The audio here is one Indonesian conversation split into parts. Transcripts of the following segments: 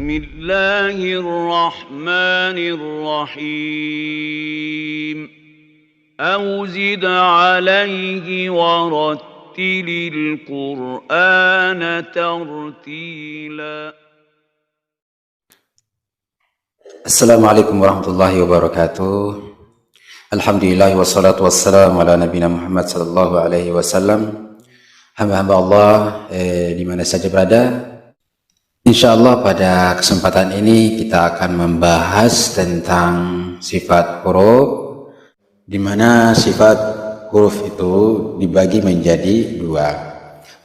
Bismillahirrahmanirrahim. Au zid alaihi warattilil Qur'ana tartila. Assalamualaikum warahmatullahi wabarakatuh. Alhamdulillah wassalatu wassalamu ala nabiyina Muhammad sallallahu alaihi wasallam. Hamba-hamba Allah di mana saja berada, insyaallah pada kesempatan ini kita akan membahas tentang sifat huruf, di mana sifat huruf itu dibagi menjadi dua.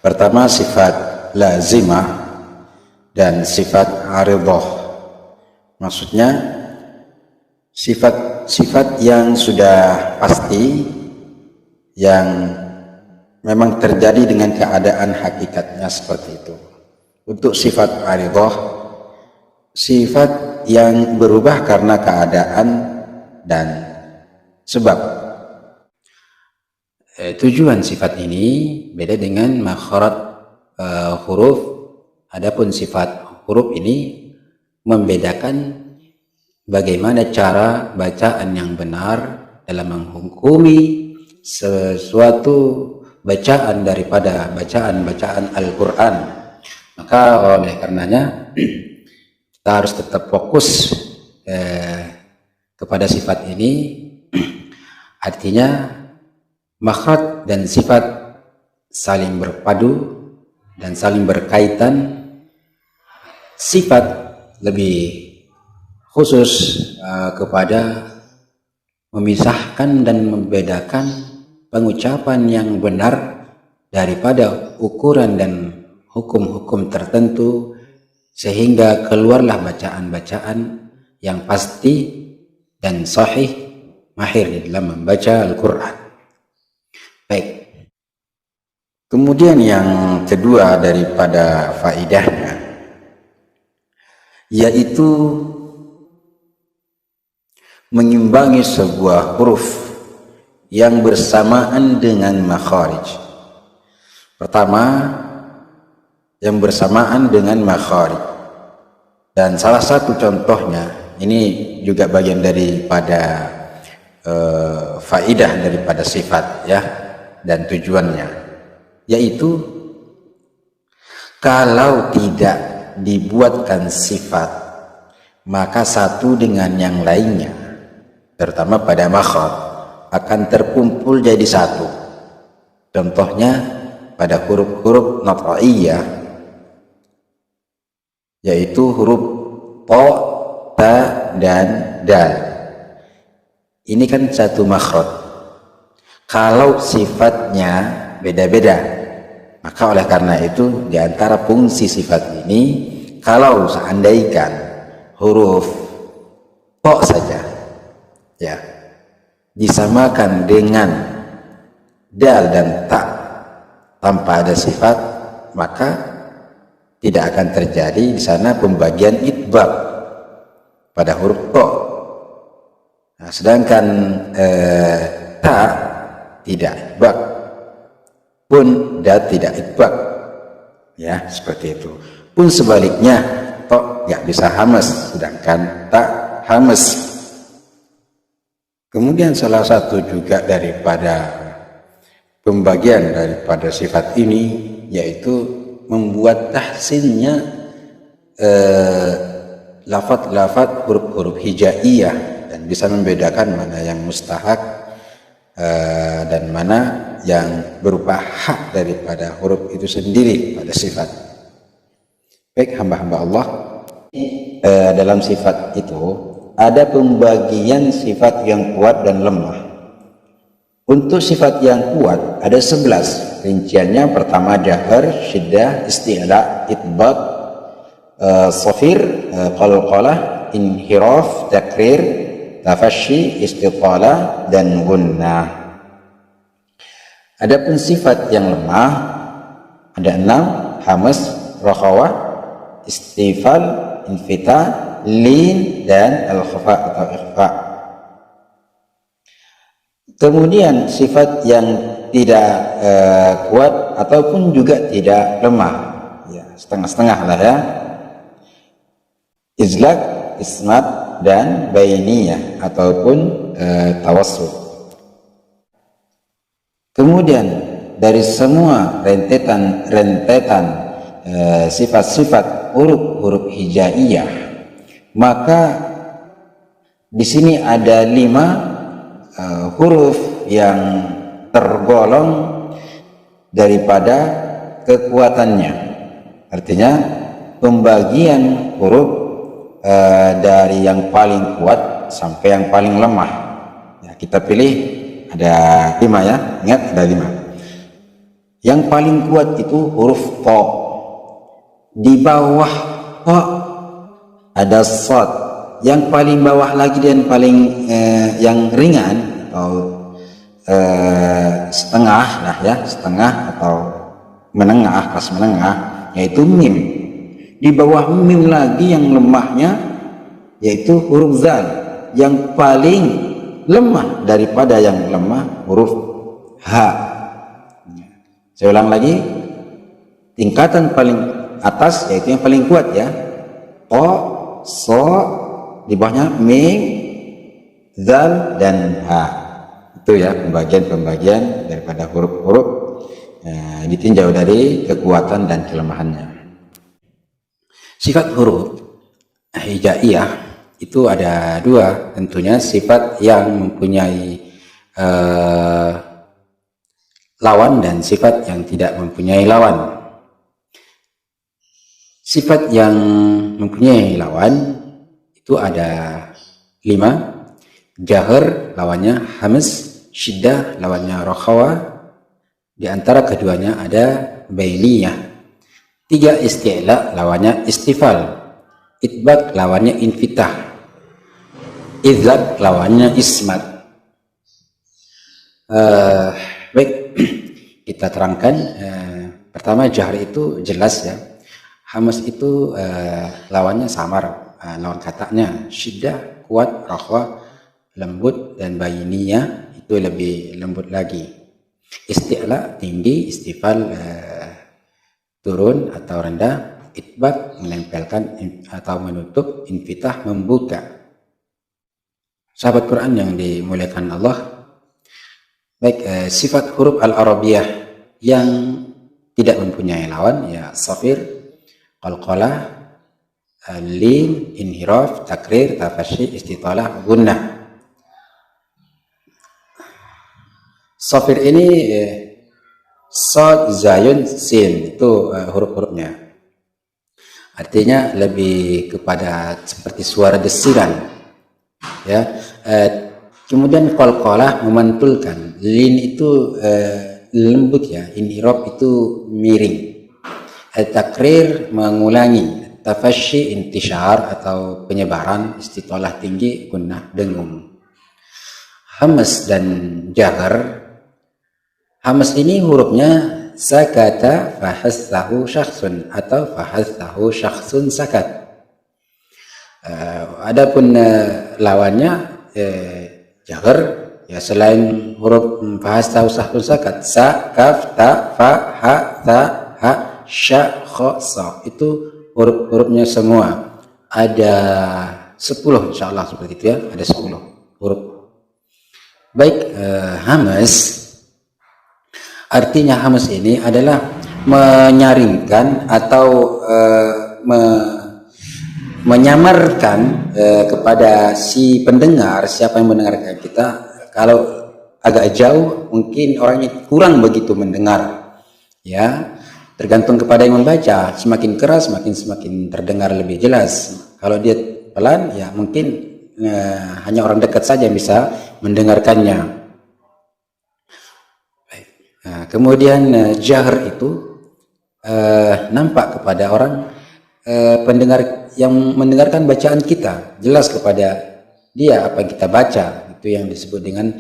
Pertama sifat lazimah dan sifat aridhah. Maksudnya sifat-sifat yang sudah pasti, yang memang terjadi dengan keadaan hakikatnya seperti itu. Untuk sifat aridhah, sifat yang berubah karena keadaan dan sebab. Tujuan sifat ini beda dengan makharat huruf. Adapun sifat huruf ini membedakan bagaimana cara bacaan yang benar dalam menghukumi sesuatu bacaan daripada bacaan-bacaan Al-Quran. Maka oleh karenanya kita harus tetap fokus kepada sifat ini. Artinya makhraj dan sifat saling berpadu dan saling berkaitan. Sifat lebih khusus kepada memisahkan dan membedakan pengucapan yang benar daripada ukuran dan hukum-hukum tertentu, sehingga keluarlah bacaan-bacaan yang pasti dan sahih, mahir di dalam membaca Al-Quran. Baik. Kemudian yang kedua daripada faidahnya, yaitu mengimbangi sebuah huruf yang bersamaan dengan makharij. Pertama, yang bersamaan dengan makharij. Dan salah satu contohnya, ini juga bagian daripada faidah daripada sifat ya, dan tujuannya, yaitu kalau tidak dibuatkan sifat, maka satu dengan yang lainnya, terutama pada makhraj, akan terkumpul jadi satu. Contohnya pada huruf-huruf nat'iyah, yaitu huruf ta, ta, dan dal. Ini kan satu makhraj. Kalau sifatnya beda-beda, maka oleh karena itu di antara fungsi sifat ini, kalau seandainya huruf ta saja ya disamakan dengan dal dan ta tanpa ada sifat, maka tidak akan terjadi di sana pembagian itbaq pada huruf ta. Nah, sedangkan ta tidak itbaq, pun dal tidak itbaq ya, seperti itu. Pun sebaliknya, ta nggak bisa hamas, sedangkan ta hamas. Kemudian salah satu juga daripada pembagian daripada sifat ini, yaitu membuat tahsinnya lafaz-lafaz huruf-huruf hijaiyah, dan bisa membedakan mana yang mustahak dan mana yang berupa hak daripada huruf itu sendiri pada sifat. Baik hamba-hamba Allah, dalam sifat itu ada pembagian sifat yang kuat dan lemah. Untuk sifat yang kuat ada 11 rinciannya. Pertama jahar, syiddah, isti'la, itbaq, safir, qalqalah, inhiraf, takrir, tafasyi, istitalah, dan gunnah. Adapun sifat yang lemah ada 6: hamas, rakhawah, istifal, infita, lin, dan al-khafa atau ikhfa. Kemudian sifat yang tidak kuat ataupun juga tidak lemah, ya setengah-setengah lah ya. izlaq, ismat, dan bainiyah ataupun tawassul. Kemudian dari semua rentetan sifat-sifat huruf hijaiyah, maka di sini ada 5 huruf yang tergolong daripada kekuatannya. Artinya pembagian huruf dari yang paling kuat sampai yang paling lemah. Ya, kita pilih ada 5 ya, ingat ada 5. Yang paling kuat itu huruf ta. Di bawah ta ada sad. Yang paling bawah lagi dan paling yang ringan atau setengah lah ya, setengah atau menengah, kelas menengah, yaitu mim. Di bawah mim lagi yang lemahnya yaitu huruf zal. Yang paling lemah daripada yang lemah huruf ha. Saya ulang lagi, tingkatan paling atas yaitu yang paling kuat ya, ta, so, di bawahnya mim, zal, dan ha. Itu ya pembagian daripada huruf-huruf ditinjau dari kekuatan dan kelemahannya. Sifat huruf hijaiyah itu ada 2, tentunya sifat yang mempunyai lawan dan sifat yang tidak mempunyai lawan. Sifat yang mempunyai lawan itu ada 5. Jahar lawannya hamz, syiddah lawannya rokhawah, di antara keduanya ada bainiyah. 3. Isti'la lawannya istifal, itbaq lawannya infitah, izlaq lawannya ismat. Baik, kita terangkan. Pertama, jahar itu jelas ya. Hamz itu lawannya samar, lawan katanya. Syiddah kuat, rokhawah lembut, dan bainiyah itu lebih lembut lagi. Isti'la tinggi, istifal turun atau rendah, itbaq menempelkan atau menutup, infitah membuka. Sahabat Quran yang dimuliakan Allah, baik, sifat huruf al-arabiyah yang tidak mempunyai lawan ya safir, qalqalah, lin, inhiraf, takrir, tafashi, istitalah, gunnah. Safir ini sad, zayun, sin, itu huruf-hurufnya. Artinya lebih kepada seperti suara desiran ya. Kemudian qalqalah memantulkan, lin itu lembut ya, inhiraf itu miring, takrir mengulangi, tafashi intishar atau penyebaran, istitalah tinggi, gunnah dengung. Hamz dan jahar. Hamz ini hurufnya sakata fahassahu syakhsun atau fahassahu syakhsun sakat. Adapun lawannya jahar ya, selain huruf fahassahu syakhsun sakat, sa, kaf, ta, fa, ha, ta, ha, sya, kha, sa, itu huruf-hurufnya semua ada 10 insyaallah seperti itu ya, ada 10 huruf. Baik, hamz. Artinya hamz ini adalah menyaringkan atau menyamarkan kepada si pendengar, siapa yang mendengarkan kita. Kalau agak jauh mungkin orangnya kurang begitu mendengar ya, tergantung kepada yang membaca. Semakin keras semakin terdengar lebih jelas. Kalau dia pelan ya mungkin hanya orang dekat saja yang bisa mendengarkannya. Nah, kemudian jahar itu nampak kepada orang pendengar yang mendengarkan bacaan kita, jelas kepada dia apa yang kita baca, itu yang disebut dengan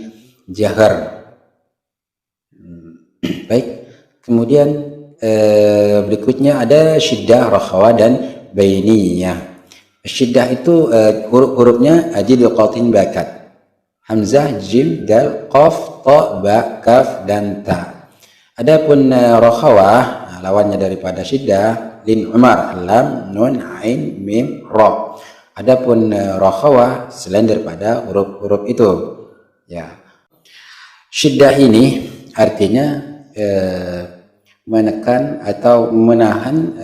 jahar. Baik, kemudian berikutnya ada syiddah, rokhawah, dan bainiyah. Syiddah itu huruf-hurufnya ajid, qatin, bakat, hamzah, jim, dal, qaf, ta, ba, kaf, dan ta. Adapun rokhawah, lawannya daripada syiddah, lin Umar, lam, nun, ain, mim, ra. Adapun rakhawah selain daripada huruf-huruf itu. Ya. Syiddah ini artinya menekan atau menahan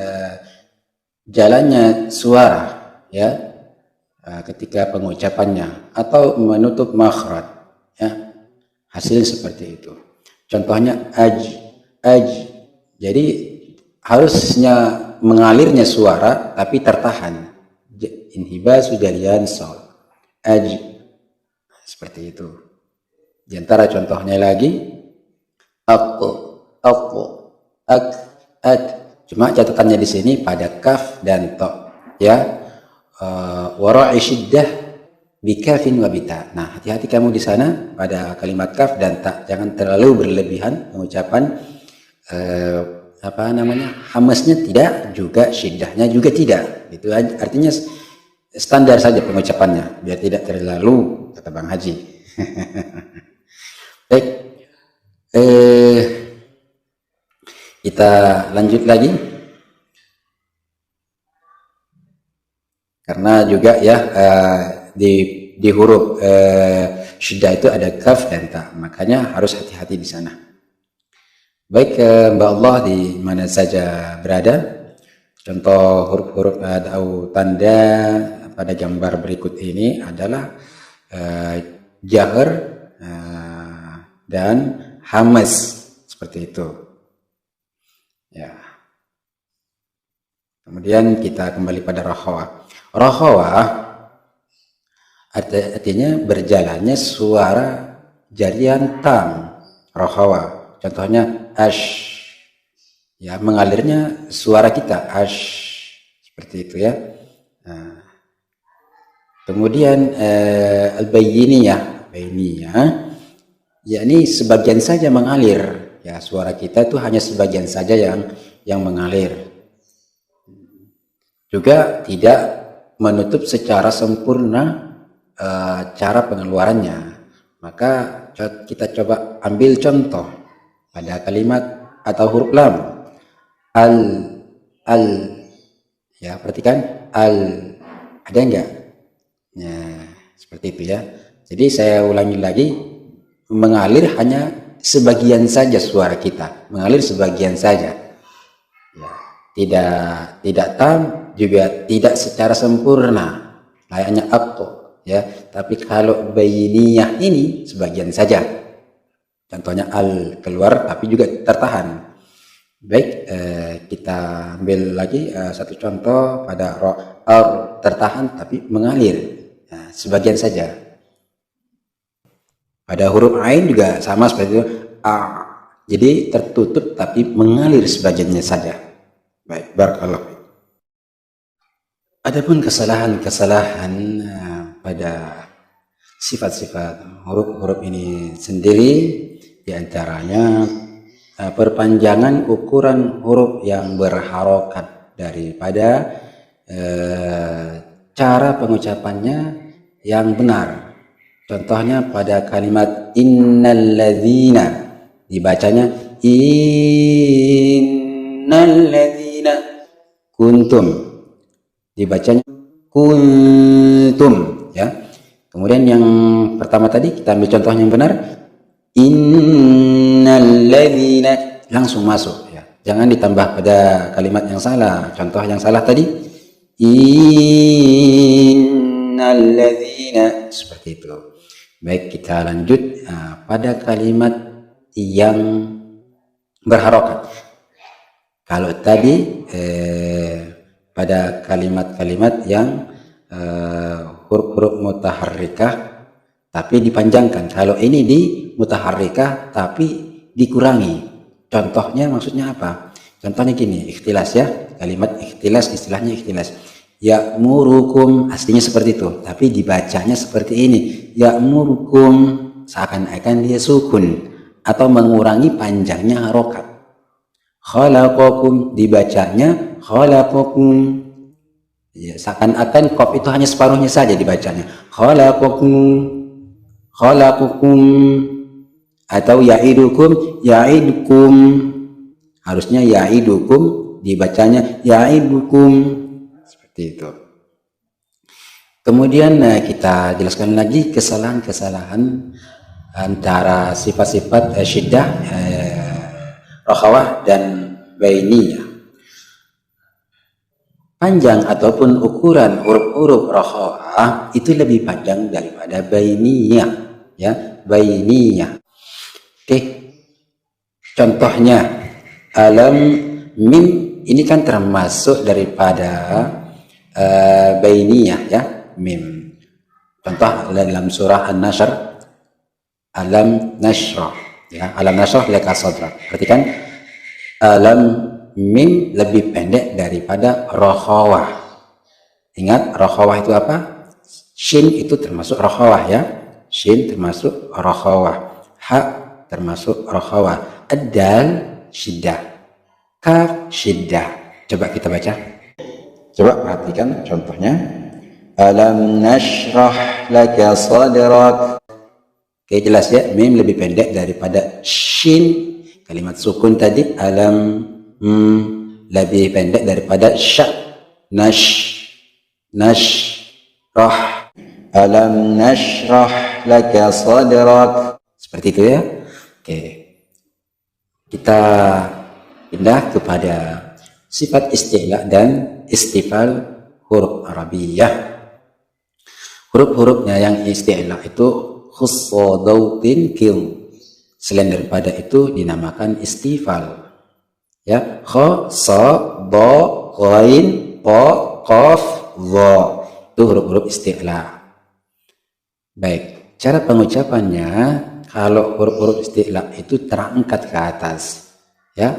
jalannya suara, ya, ketika pengucapannya, atau menutup makhraj, ya, hasil seperti itu. Contohnya aj, jadi harusnya mengalirnya suara tapi tertahan, inhibasu jalian saut, aj, seperti itu. Di antara contohnya lagi aku, ak, cuma catatannya di sini pada kaf dan ta, ya. Wara'i syiddah bikafin wa bita. Nah, hati-hati kamu di sana pada kalimat kaf dan ta, jangan terlalu berlebihan pengucapan hamasnya tidak, juga syiddahnya juga tidak. Itu artinya standar saja pengucapannya biar tidak terlalu, kata Bang Haji. Baik, kita lanjut lagi, karena juga ya di huruf syiddah itu ada kaf dan ta, makanya harus hati-hati di sana. Baik, Mbak Allah di mana saja berada, contoh huruf-huruf atau tanda pada gambar berikut ini adalah jahr dan hamas, seperti itu, ya. Kemudian kita kembali pada rakhawah. Rakhawah artinya berjalannya suara jarian tam, rakhawah. Contohnya ash, ya, mengalirnya suara kita ash, seperti itu, ya. Nah, kemudian al-bayyiniyah, yakni sebagian saja mengalir, ya, suara kita itu hanya sebagian saja yang mengalir. Juga tidak menutup secara sempurna cara pengeluarannya. Maka kita coba ambil contoh pada kalimat atau huruf lam, al, ya, perhatikan al, ada enggak? Nah, seperti itu, ya. Jadi saya ulangi lagi, mengalir hanya sebagian saja suara kita, mengalir sebagian saja, ya, tidak tam, juga tidak secara sempurna layaknya akto, ya. Tapi kalau bayyiniyah ini sebagian saja, contohnya al keluar tapi juga tertahan. Baik, kita ambil lagi satu contoh pada ar, tertahan tapi mengalir, nah, sebagian saja. Pada huruf ain juga sama seperti itu, a, jadi tertutup tapi mengalir sebagiannya saja. Baik, barakallahu. Adapun kesalahan-kesalahan pada sifat-sifat huruf-huruf ini sendiri, diantaranya perpanjangan ukuran huruf yang berharokat daripada cara pengucapannya yang benar. Contohnya pada kalimat innalladzina, dibacanya innalladzina, kuntum, dibacanya kuntum, ya. Kemudian yang pertama tadi kita ambil contoh yang benar, innalladzina, langsung masuk, ya. Jangan ditambah pada kalimat yang salah. Contoh yang salah tadi innalladzina, seperti itu. Baik, kita lanjut pada kalimat yang berharokat. Kalau tadi pada kalimat-kalimat yang huruf-huruf mutaharrikah tapi dipanjangkan. Kalau ini di mutaharrikah tapi dikurangi. Contohnya maksudnya apa? Contohnya gini, ikhtilas, ya. Kalimat ikhtilas, istilahnya ikhtilas. Ya'murukum, aslinya seperti itu, tapi dibacanya seperti ini. Ya'murukum, seakan-akan dia sukun atau mengurangi panjangnya harokat. Khalaqakum, dibacanya khalaqakum, ya, seakan-akan qaf itu hanya separuhnya saja dibacanya. Khalaqakum, atau ya'idukum, ya'idukum, harusnya ya'idukum dibacanya ya'idukum, seperti itu. Kemudian kita jelaskan lagi kesalahan-kesalahan antara sifat-sifat syiddah, rakhawah dan bainiyah. Panjang ataupun ukuran huruf-huruf rakhawah itu lebih panjang daripada bainiyah, ya, bainiyah. Oke. Contohnya alam mim ini kan termasuk daripada bainiyah, ya, mim. Contoh dalam surah An-Nasr, alam nashrah, ya, alam nashrah laka sadrak. Perhatikan alam mim lebih pendek daripada rakhawah. Ingat rakhawah itu apa? Shin itu termasuk rakhawah, ya. Shin termasuk rakhawah. Ha termasuk rakhawah. Ad-dal syiddah. Kaf syiddah. Coba kita baca. Coba perhatikan contohnya. Alam nashrah laka sadrak. Oke, jelas ya, mim lebih pendek daripada shin. Kalimat sukun tadi alam lebih pendek daripada sya. Nashrah. Alam nashrah laka sadrak. Seperti itu, ya. Oke. Kita pindah kepada sifat isti'la dan istifal huruf Arabiyah. Huruf-hurufnya yang isti'la itu khussadautin kil. Selain daripada itu dinamakan istifal. Ya, kha, sa, ba, ghain, ta, qaf, dha. Itu huruf-huruf isti'la. Baik, cara pengucapannya kalau huruf-huruf isti'la itu terangkat ke atas, ya.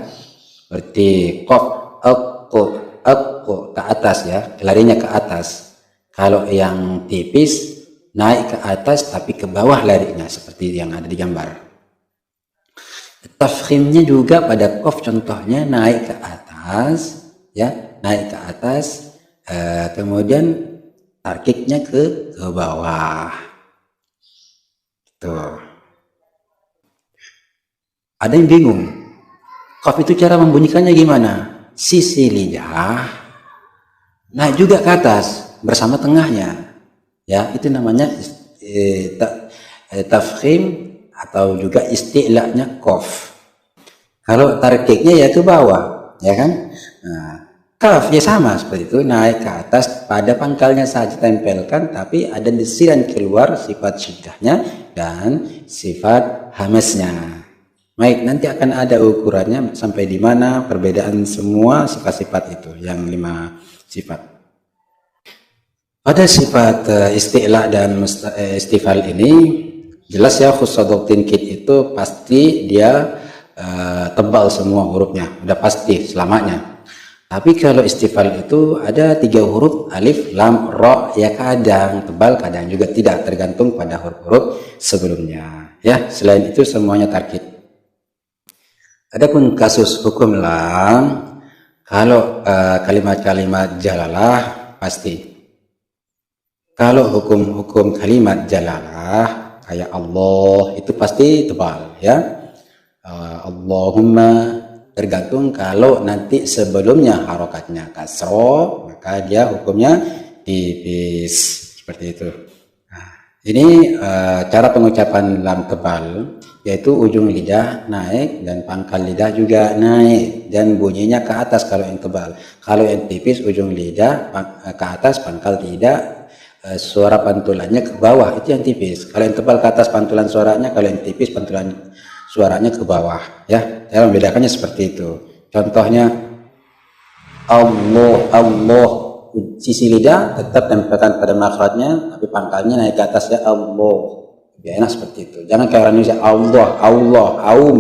Seperti qaf, aqqa, ke atas, ya, larinya ke atas. Kalau yang tipis naik ke atas tapi ke bawah larinya, seperti yang ada di gambar. Tafkhimnya juga pada qaf contohnya naik ke atas, ya, naik ke atas, kemudian tarkiknya ke bawah. Tuh. Ada yang bingung, qaf itu cara membunyikannya gimana? Sisi lidah naik juga ke atas bersama tengahnya, ya, itu namanya tafkhim atau juga isti'la'nya qaf. Kalau tarkiknya ya ke bawah, ya kan? Nah, kaf ya sama seperti itu, naik ke atas, pada pangkalnya saja tempelkan, tapi ada desiran keluar sifat syiddahnya dan sifat hamesnya. Baik, nanti akan ada ukurannya sampai di mana perbedaan semua sifat-sifat itu, yang 5 sifat. Pada sifat isti'la dan istifal ini jelas ya, khussadautin kid itu pasti dia tebal semua hurufnya, udah pasti selamanya. Tapi kalau istifal itu ada 3 huruf, alif, lam, ra, ya kadang tebal, kadang juga tidak, tergantung pada huruf-huruf sebelumnya. Ya, selain itu semuanya tarkid. Adapun kasus hukum lam, kalau kalimat-kalimat jalalah pasti. Kalau hukum-hukum kalimat jalalah kayak Allah itu pasti tebal, ya. Allahumma tergantung, kalau nanti sebelumnya harokatnya kasroh maka dia hukumnya tipis, seperti itu. Nah, ini cara pengucapan lam tebal, yaitu ujung lidah naik dan pangkal lidah juga naik dan bunyinya ke atas kalau yang tebal. Kalau yang tipis ujung lidah ke atas, pangkal tidak, suara pantulannya ke bawah, itu yang tipis. Kalau yang tebal ke atas pantulan suaranya, kalau yang tipis pantulan suaranya ke bawah, ya. Cara membedakannya seperti itu. Contohnya Allah, sisi lidah tetap tempelkan pada makhrajnya, tapi pangkalnya naik ke atas, ya, Allah. Ya, enak seperti itu. Jangan kayak orang Indonesia Allah,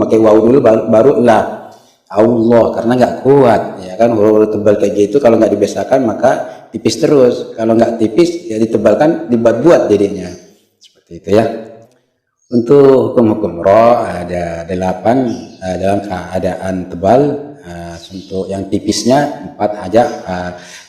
pakai waw dulu baru lah Allah, karena nggak kuat, ya kan. Huruf tebal kayak gitu kalau nggak dibiasakan maka tipis terus. Kalau nggak tipis ya ditebalkan, dibuat jadinya, seperti itu, ya. Untuk hukum-hukum ro ada 8 dalam keadaan tebal. Untuk yang tipisnya 4 aja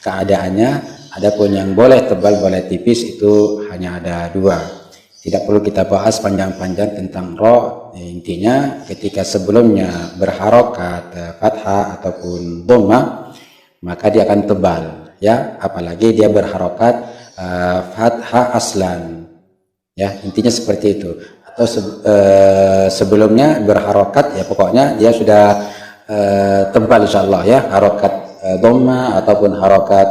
keadaannya. Adapun yang boleh tebal boleh tipis itu hanya ada 2. Tidak perlu kita bahas panjang-panjang tentang ro. Intinya ketika sebelumnya berharokat fathah ataupun dhamma, maka dia akan tebal, ya. Apalagi dia berharokat fathah aslan, ya, intinya seperti itu. Atau sebelumnya berharokat, ya pokoknya dia sudah tebal insyaallah, ya, harokat dhamma ataupun harokat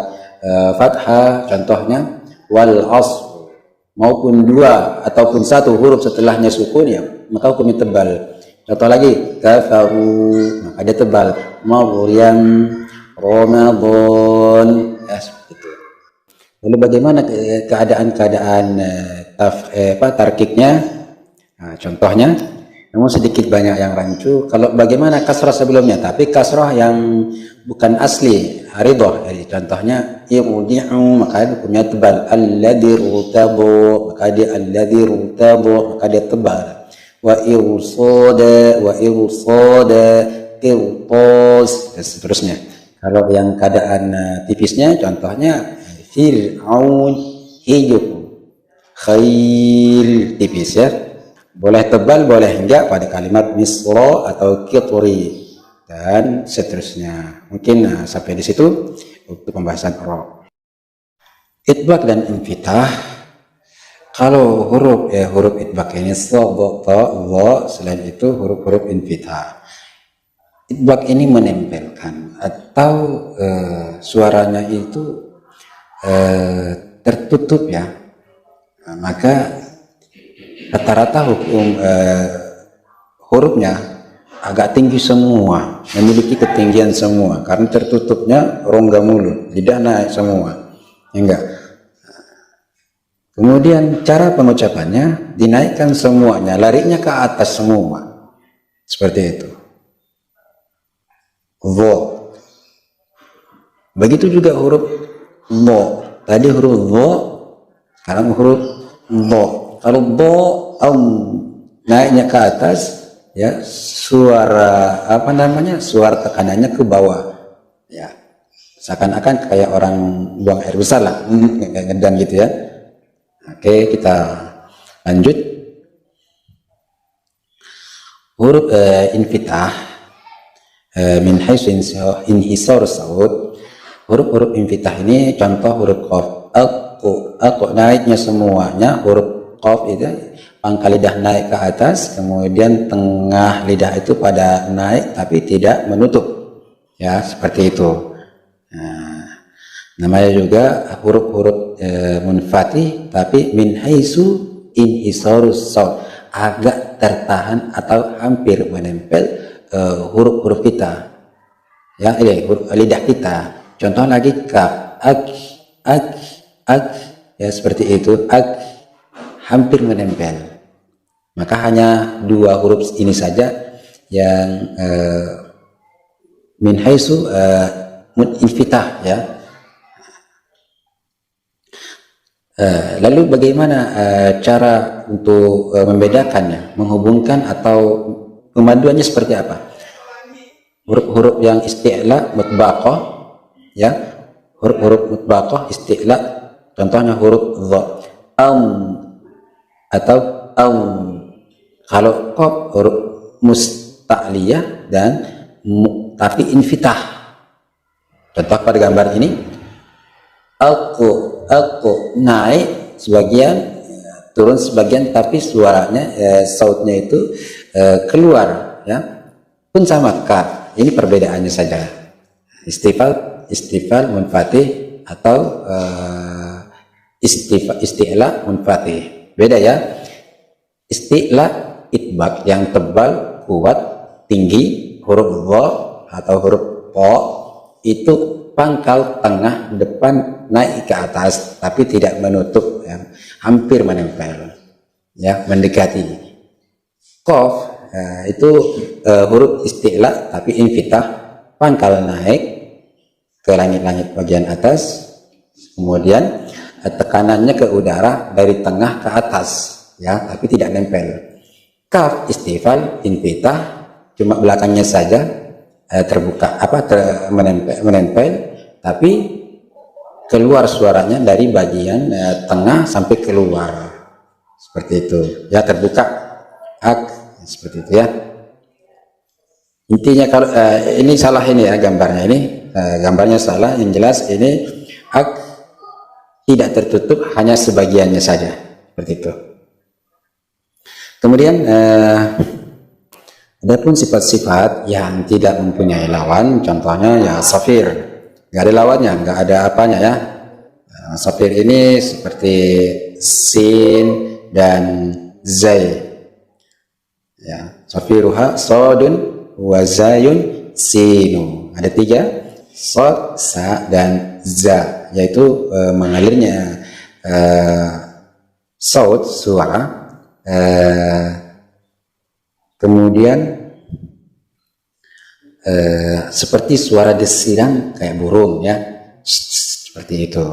fathah, contohnya wal asr, maupun dua ataupun satu huruf setelahnya sukun, ya, maka hukumnya tebal. Contoh lagi, kafaru, maka dia tebal. Maryam, Ramadan, ya, seperti itu. Lalu bagaimana keadaan-keadaan tarkiknya? Nah, contohnya, namun sedikit banyak yang rancu. Kalau bagaimana kasrah sebelumnya, tapi kasrah yang bukan asli, haridah. Jadi contohnya irji'u, maka hukumnya tebal. Alladzi rutabu, maka dia alladzi rutabu, maka dia tebal. Wa irsada qirtas, dan seterusnya. Kalau yang keadaan tipisnya, contohnya Fir'aun hidup, khail, tipis, ya. Boleh tebal, boleh enggak pada kalimat misra atau qitri, dan seterusnya. Mungkin sampai di situ untuk pembahasan ra. Itbaq dan infitah. Kalau huruf itbaq ini sod, ta, dha, selain itu huruf-huruf infitah. Itbaq ini menempelkan atau suaranya itu tertutup, ya. Nah, maka rata-rata hukum hurufnya agak tinggi semua, memiliki ketinggian semua karena tertutupnya rongga mulut, lidah naik semua, enggak. Kemudian cara pengucapannya dinaikkan semuanya, larinya ke atas semua, seperti itu. Dha. Begitu juga huruf dha. Tadi huruf dha, sekarang huruf dha. Kalau dha naiknya ke atas, ya, suara suara tekanannya ke bawah, ya, seakan-akan kayak orang buang air besar lah, ngedang gitu, ya. Oke, kita lanjut. Huruf infitah min haitsu inhisar saut. Huruf-huruf infitah ini contoh huruf qaf. Aku naiknya semuanya, huruf qaf itu pangkal lidah naik ke atas, kemudian tengah lidah itu pada naik tapi tidak menutup, ya, seperti itu. Nah, namanya juga huruf-huruf munfatih, tapi min haitsu inhisarus saut, agak tertahan atau hampir menempel huruf-huruf kita, ya, lidah kita. Contoh lagi kaf, ak, ya, seperti itu, ak, hampir menempel. Maka hanya dua huruf ini saja yang min haitsu infitah, ya. Lalu bagaimana cara untuk membedakannya, menghubungkan atau pemaduannya seperti apa? Huruf-huruf yang isti'la mutbaqah, ya, huruf-huruf mutbaqah isti'la, contohnya huruf dha, atau kalau qaf huruf musta'liyah dan tapi infitah. Contoh pada gambar ini, aku naik sebagian, turun sebagian, tapi suaranya sautnya itu keluar, ya, pun sama kaf. Ini perbedaannya saja. Istifal munfatih atau isti'la munfatih, beda, ya. Isti'la itbaq yang tebal, kuat, tinggi, huruf dha atau huruf po itu pangkal tengah depan naik ke atas tapi tidak menutup, ya, hampir menempel, ya, mendekati. Qaf itu huruf isti'la tapi infitah, pangkal naik ke langit-langit bagian atas, kemudian tekanannya ke udara dari tengah ke atas, ya, tapi tidak nempel. Kaf istifal infitah, cuma belakangnya saja terbuka, menempel, tapi keluar suaranya dari bagian tengah sampai keluar, seperti itu, ya, terbuka, seperti itu, ya. Intinya kalau ini salah ini, ya, gambarnya ini gambarnya salah. Yang jelas ini hak tidak tertutup, hanya sebagiannya saja, seperti itu. Kemudian adapun sifat-sifat yang tidak mempunyai lawan, contohnya ya safir, nggak ada lawannya, nggak ada apanya ya. Safir ini seperti sin dan zai. Ya, safiruha sodun wa zayun sinu. Ada 3, sod, sa, dan za, yaitu mengalirnya saud, suara, kemudian seperti suara desiran kayak burung ya, seperti itu.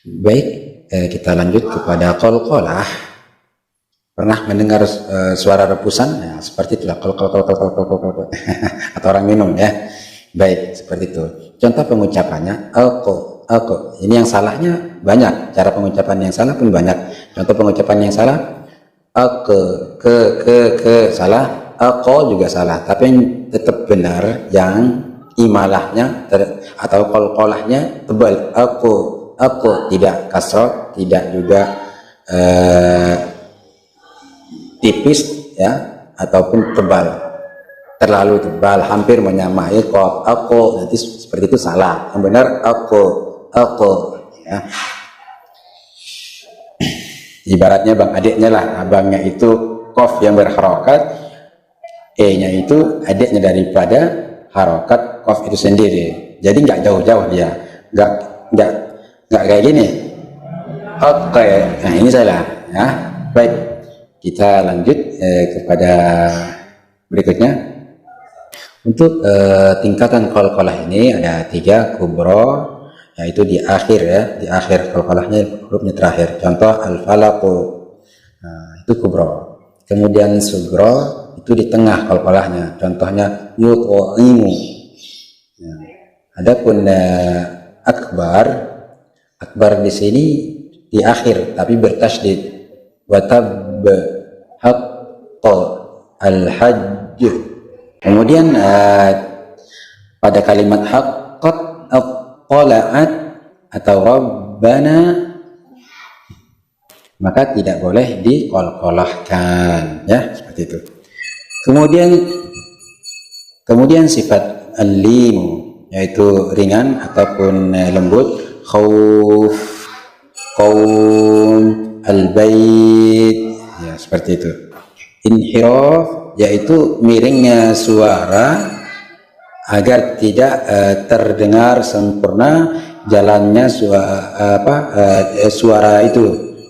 Baik, kita lanjut kepada qalqalah. Pernah mendengar suara rebusan? Ya, seperti itulah kol atau orang minum ya. Baik, seperti itu. Contoh pengucapannya aku. Ini yang salahnya banyak. Cara pengucapan yang salah pun banyak. Contoh pengucapan yang salah ke salah, aku juga salah. Tapi yang tetap benar yang imalahnya atau qalqalahnya tebal. Aku tidak kasrah, tidak juga tipis ya, ataupun tebal, terlalu tebal, hampir menyamai qaf. Aku, nanti seperti itu salah. Yang benar aku ya. Ibaratnya bang adiknya lah, abangnya itu qaf yang berharokat, e-nya itu adiknya daripada harokat qaf itu sendiri. Jadi nggak jauh-jauh dia, nggak kayak gini. Oke, nah ini salah ya. Baik, kita lanjut kepada berikutnya. Untuk tingkatan qalqalah ini ada 3 kubro, yaitu di akhir ya, di akhir qalqalahnya hurufnya terakhir. Contoh al-falaqu, nah, itu kubro. Kemudian sugro itu di tengah qalqalahnya, contohnya yut'imu. Nah, adapun akbar di sini di akhir tapi bertasydid, watab haqqa al-hajj. Kemudian pada kalimat haqqat qala'at atau rabbana, maka tidak boleh diqalqalahkan ya, seperti itu. Kemudian sifat al-limu, yaitu ringan ataupun lembut, khauf, qaum, al-bait ya, seperti itu. Inhiraf, yaitu miringnya suara agar tidak terdengar sempurna jalannya suara itu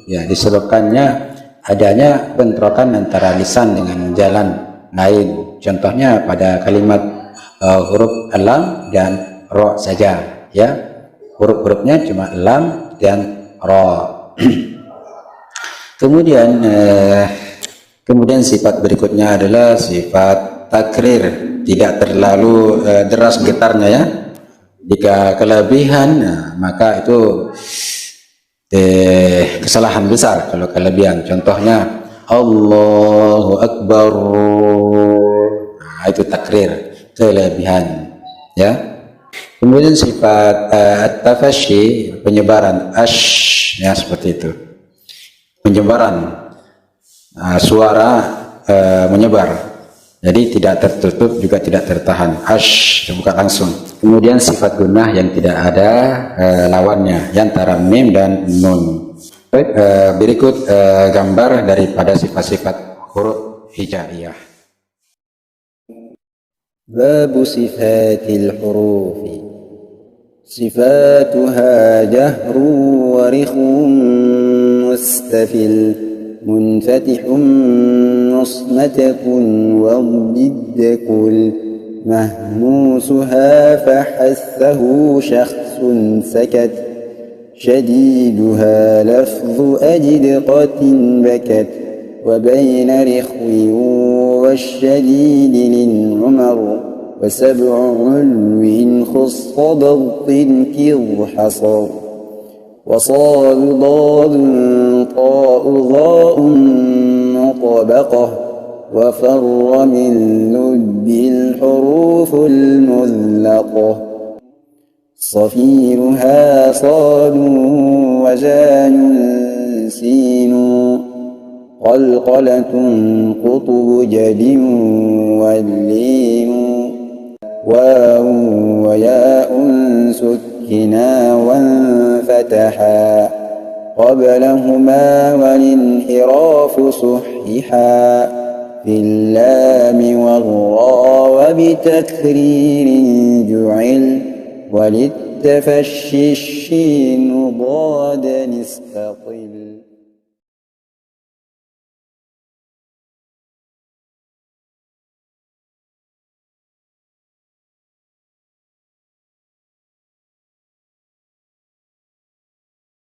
ya, disebabkannya adanya bentrokan antara lisan dengan jalan lain. Contohnya pada kalimat huruf lam dan ro saja ya, huruf-hurufnya cuma lam dan ro. Kemudian sifat berikutnya adalah sifat takrir, tidak terlalu deras getarnya ya. Jika kelebihan, maka itu kesalahan besar kalau kelebihan. Contohnya Allahu Akbar, nah, itu takrir, kelebihan ya. Kemudian sifat at-tafasyi, penyebaran, ya seperti itu, penyebaran suara menyebar, jadi tidak tertutup juga tidak tertahan, bukan langsung. Kemudian sifat gunnah yang tidak ada lawannya, yang antara mim dan nun. Berikut gambar daripada sifat-sifat huruf hijaiyah. Babu sifatil hurufi, sifatuha jahru wa rikhun mustafil, munfatihun musmatakun wa biddakul, mahmusuha fahassahu syakhsun sakat, shadiduha lafzu ajdqatin bakat, wa bayna rikhwi wa syadidi lin umar, wa sab'u ulwin khussa dagtin kidhasar, وصاد ضاد طاء ظاء مطبقة، وفر من لب الحروف المذلقة، صفيرها صاد وزاي سين قلقلة قطب جد واللين واو وياء سكنا وانفتحا قبلهما والانحراف صححا في اللام والراء وبتكرير جعل وللتفشي الشين ضادا استطل